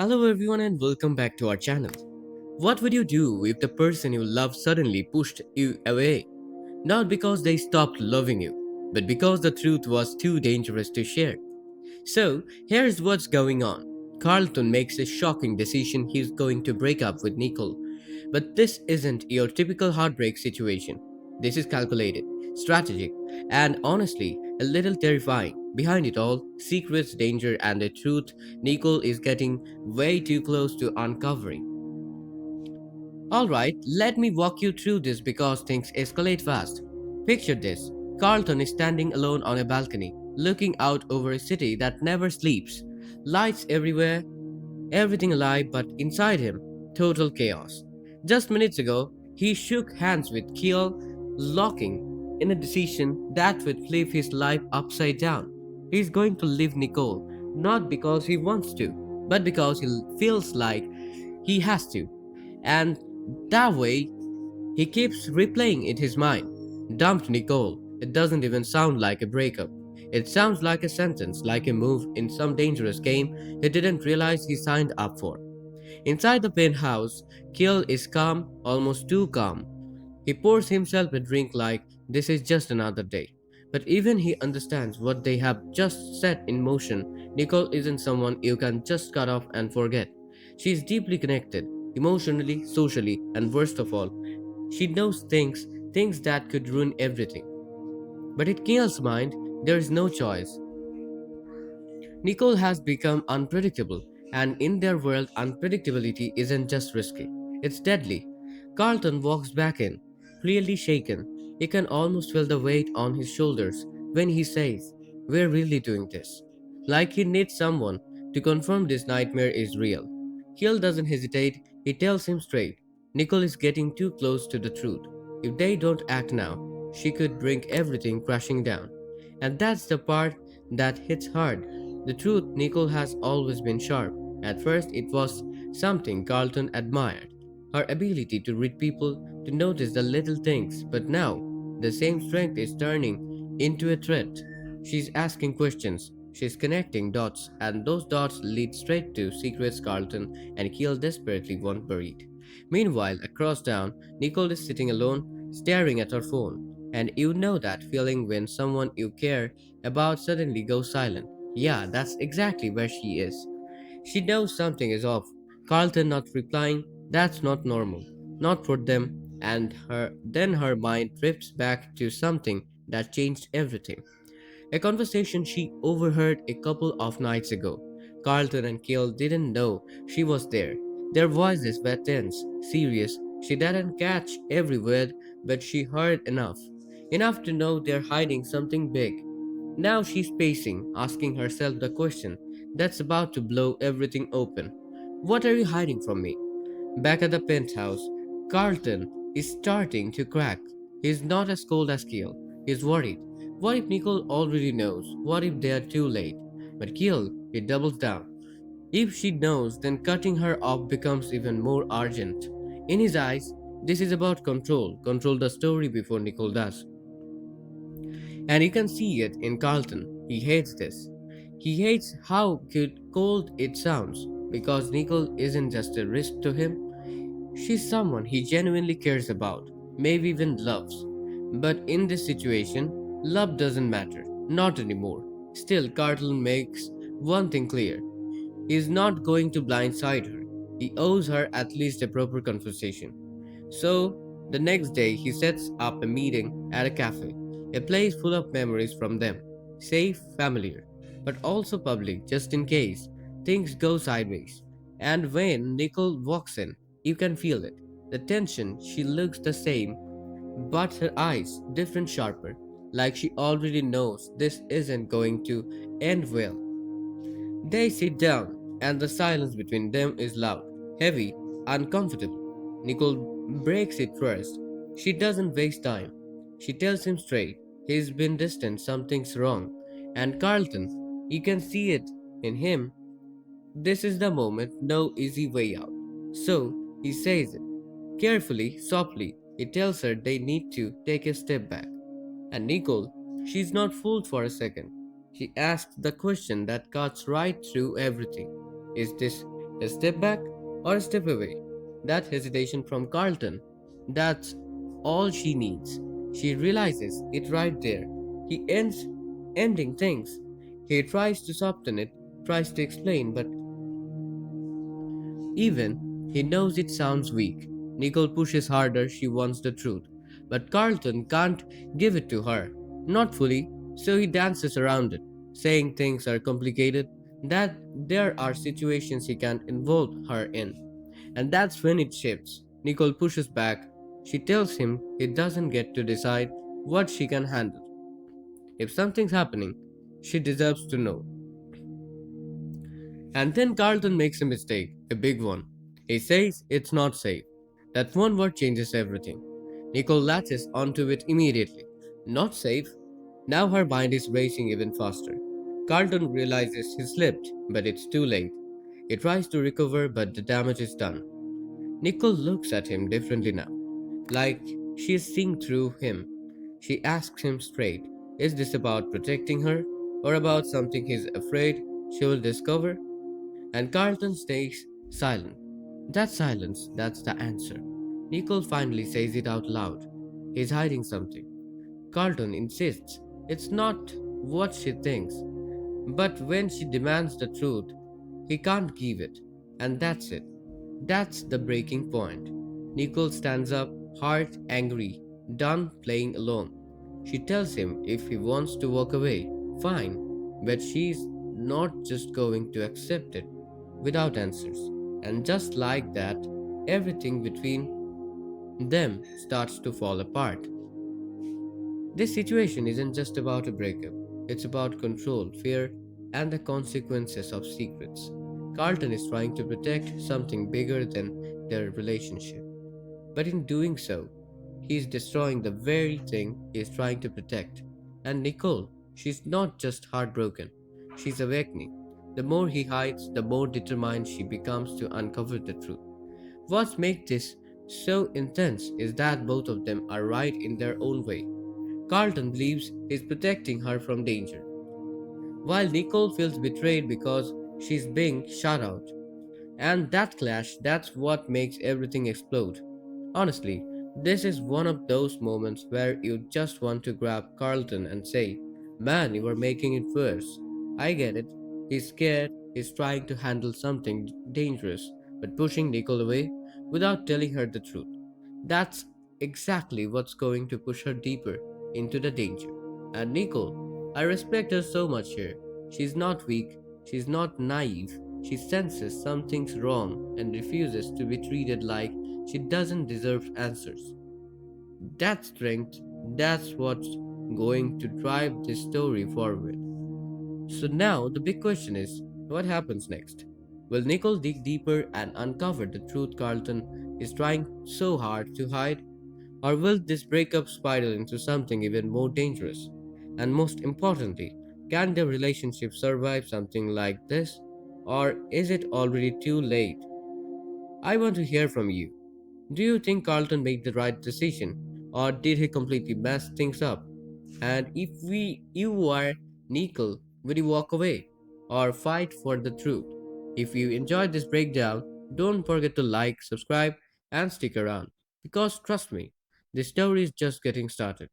Hello everyone and welcome back to our channel. What would you do if the person you love suddenly pushed you away? Not because they stopped loving you, but because the truth was too dangerous to share. So, here's what's going on. Carlton makes a shocking decision he's going to break up with Nicole. But this isn't your typical heartbreak situation. This is calculated, strategic, and honestly, a little terrifying. Behind it all, secrets, danger, and the truth Nicole is getting way too close to uncovering. Alright, let me walk you through this because things escalate fast. Picture this: Carlton is standing alone on a balcony, looking out over a city that never sleeps. Lights everywhere, everything alive, but inside him, total chaos. Just minutes ago, he shook hands with Kiel, locking in a decision that would flip his life upside down. He's going to leave Nicole, not because he wants to, but because he feels like he has to. And that way, he keeps replaying in his mind. Dumped Nicole. It doesn't even sound like a breakup. It sounds like a sentence, like a move in some dangerous game he didn't realize he signed up for. Inside the penthouse, Kiel is calm, almost too calm. He pours himself a drink like this is just another day. But even he understands what they have just set in motion. Nicole isn't someone you can just cut off and forget. She is deeply connected, emotionally, socially, and worst of all, she knows things that could ruin everything. But in Kiel's mind, there is no choice. Nicole has become unpredictable, and in their world, unpredictability isn't just risky, it's deadly. Carlton walks back in, clearly shaken. He can almost feel the weight on his shoulders when he says, "We're really doing this." Like he needs someone to confirm this nightmare is real. Hill doesn't hesitate, he tells him straight. Nicole is getting too close to the truth. If they don't act now, she could bring everything crashing down. And that's the part that hits hard. The truth, Nicole has always been sharp. At first, it was something Carlton admired, her ability to read people, to notice the little things, but now, the same strength is turning into a threat. She's asking questions, she's connecting dots, and those dots lead straight to secrets Carlton and Keel desperately want buried. Meanwhile, across town, Nicole is sitting alone, staring at her phone. And you know that feeling when someone you care about suddenly goes silent. Yeah, that's exactly where she is. She knows something is off. Carlton not replying, that's not normal. Not for them, and her mind drifts back to something that changed everything. A conversation she overheard a couple of nights ago. Carlton and Kale didn't know she was there. Their voices were tense, serious. She didn't catch every word, but she heard enough. Enough to know they're hiding something big. Now she's pacing, asking herself the question that's about to blow everything open. What are you hiding from me? Back at the penthouse, Carlton is starting to crack. He's not as cold as Keel. He's worried. What if Nicole already knows? What if they are too late? But Keel, he doubles down. If she knows, then cutting her off becomes even more urgent. In his eyes, this is about control. Control the story before Nicole does. And you can see it in Carlton. He hates this. He hates how cold it sounds because Nicole isn't just a risk to him, she's someone he genuinely cares about, maybe even loves. But in this situation, love doesn't matter, not anymore. Still, Carlton makes one thing clear: he is not going to blindside her. He owes her at least a proper conversation. So, the next day, he sets up a meeting at a cafe, a place full of memories from them, safe, familiar, but also public just in case things go sideways. And when Nicole walks in, you can feel it. The tension, she looks the same, but her eyes different sharper, like she already knows this isn't going to end well. They sit down, and the silence between them is loud, heavy, uncomfortable. Nicole breaks it first. She doesn't waste time. She tells him straight. He's been distant, something's wrong. And Carlton, you can see it in him. This is the moment, no easy way out. So, he says it. Carefully, softly, he tells her they need to take a step back. And Nicole, she's not fooled for a second. She asks the question that cuts right through everything. Is this A step back or a step away. That hesitation from Carlton, that's all she needs. She realizes it right there. He ends ending things. He tries to soften it, tries to explain, but even he knows it sounds weak. Nicole pushes harder, she wants the truth. But Carlton can't give it to her. Not fully, so he dances around it, saying things are complicated, that there are situations he can't involve her in. And that's when it shifts. Nicole pushes back. She tells him he doesn't get to decide what she can handle. If something's happening, she deserves to know. And then Carlton makes a mistake, a big one. He says it's not safe. That one word changes everything. Nicole latches onto it immediately. Not safe. Now her mind is racing even faster. Carlton realizes he slipped, but it's too late. He tries to recover, but the damage is done. Nicole looks at him differently now, like she is seeing through him. She asks him straight, is this about protecting her, or about something he's afraid she will discover? And Carlton stays silent. That silence, that's the answer. Nicole finally says it out loud. He's hiding something. Carlton insists it's not what she thinks, but when she demands the truth, he can't give it. And that's it. That's the breaking point. Nicole stands up, heart angry, done playing alone. She tells him if he wants to walk away, fine, but she's not just going to accept it without answers. And just like that, everything between them starts to fall apart. This situation isn't just about a breakup, it's about control, fear, and the consequences of secrets. Carlton is trying to protect something bigger than their relationship, but in doing so, he is destroying the very thing he is trying to protect. And Nicole, she's not just heartbroken, she's awakening. The more he hides, the more determined she becomes to uncover the truth. What makes this so intense is that both of them are right in their own way. Carlton believes he's protecting her from danger, while Nicole feels betrayed because she's being shut out. And that clash, that's what makes everything explode. Honestly, this is one of those moments where you just want to grab Carlton and say, man, you are making it worse. I get it. He's scared, he's trying to handle something dangerous, but pushing Nicole away without telling her the truth. That's exactly what's going to push her deeper into the danger. And Nicole, I respect her so much here. She's not weak, she's not naive, she senses something's wrong and refuses to be treated like she doesn't deserve answers. That strength, that's what's going to drive this story forward. So now the big question is what happens next? Will Nicole dig deeper and uncover the truth Carlton is trying so hard to hide? Or will this breakup spiral into something even more dangerous? And most importantly, can their relationship survive something like this? Or is it already too late? I want to hear from you. Do you think Carlton made the right decision, or did he completely mess things up? And if you were Nicole, would you walk away or fight for the truth? If you enjoyed this breakdown, don't forget to like, subscribe, and stick around. Because trust me, this story is just getting started.